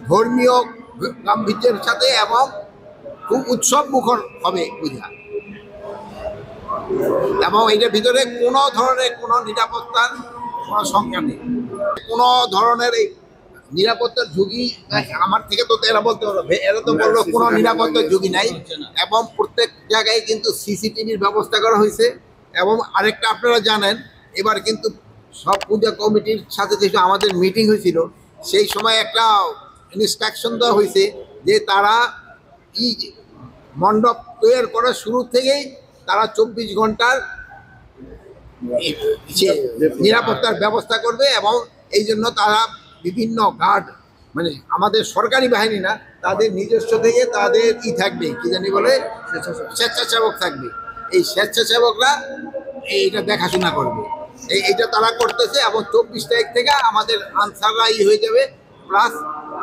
ধর্মীয় গাম্ভীর্যের সাথে এবং খুব উৎসব মুখর হবে পূজা, এবং এটার ভিতরে কোনো ধরনের কোনো নিরাপত্তার কোনো সংজ্ঞা নেই। কোনো ধরনের এই নিরাপত্তার ঝুঁকি আমার থেকে তো এরা বলতে পারবে, এরা তো বললো কোনো নিরাপত্তার ঝুঁকি নাই, এবং প্রত্যেক জায়গায় কিন্তু সিসিটিভির ব্যবস্থা করা হয়েছে। এবং আরেকটা আপনারা জানেন, এবার কিন্তু সব পূজা কমিটির সাথে যেহেতু আমাদের মিটিং হয়েছিল, সেই সময় একটা ইনস্ট্রাকশন দেওয়া হয়েছে যে তারা মণ্ডপ তৈরি করার শুরু থেকেই তারা 24 ঘন্টার নিরাপত্তার ব্যবস্থা করবে, এবং এই জন্য তারা বিভিন্ন গার্ড, মানে আমাদের সরকারি বাহিনী না, তাদের নিজস্ব থেকে তাদের থাকবে, কি জানি বলে, স্বেচ্ছাসেবক থাকবে। এই স্বেচ্ছাসেবকরা এইটা দেখাশোনা করবে, এইটা তারা করতেছে। এবং 24 তারিখ থেকে আমাদের আনসাররা হয়ে যাবে, প্লাস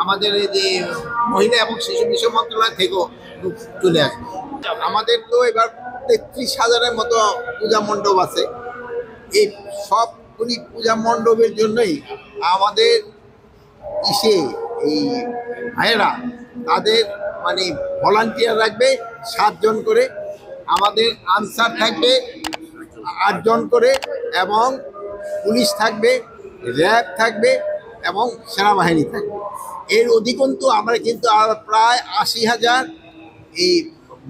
আমাদের এই যে মহিলা এবং শিশু বিষয় মন্ত্রণালয় থেকেও চলে আসবে। আমাদের তো এবার 33,000-এর মতো পূজা মণ্ডপ আছে। এই সবগুলি পূজা মণ্ডপের জন্যই আমাদের এই ভাইয়েরা তাদের মানে ভলান্টিয়ার রাখবে 7 জন করে, আমাদের আনসার থাকবে 8 জন করে, এবং পুলিশ থাকবে, র্যাব থাকবে, এবং সেনাবাহিনী থাকবে। এর অধিকন্তু আমরা কিন্তু আর প্রায় 80,000 এই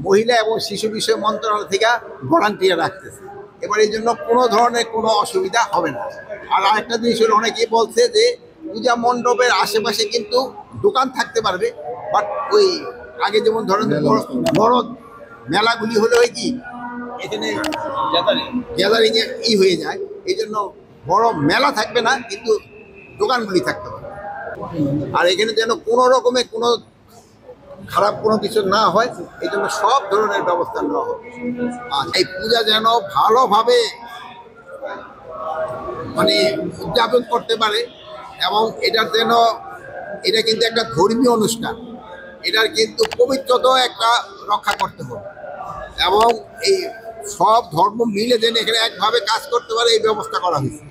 মহিলা এবং শিশু বিষয় মন্ত্রণালয় থেকে ভলান্টিয়ার রাখতেছে। এবার এই জন্য কোনো ধরনের কোনো অসুবিধা হবে না। আর আরেকটা জিনিস হলো, অনেকেই বলছে যে পূজা মণ্ডপের আশেপাশে কিন্তু দোকান থাকতে পারবে, বাট ওই আগে যেমন ধরেন বড় মেলাগুলি হলে হয় কি এখানে গ্যাদারিং হয়ে যায়, এই জন্য বড় মেলা থাকবে না, কিন্তু দোকানগুলি থাকতে পারবে। আর এখানে যেন কোনো রকমের কোনো খারাপ কোনো কিছু না হয়, এই জন্য সব ধরনের ব্যবস্থা নেওয়া হবে। আর এই পূজা যেন ভালোভাবে মানে উদযাপন করতে পারে, এবং এটার যেন, এটা কিন্তু একটা ধর্মীয় অনুষ্ঠান, এটার কিন্তু পবিত্রতাও একটা রক্ষা করতে হবে, এবং এই সব ধর্ম মিলে যেন এখানে একভাবে কাজ করতে পারে এই ব্যবস্থা করা হয়েছে।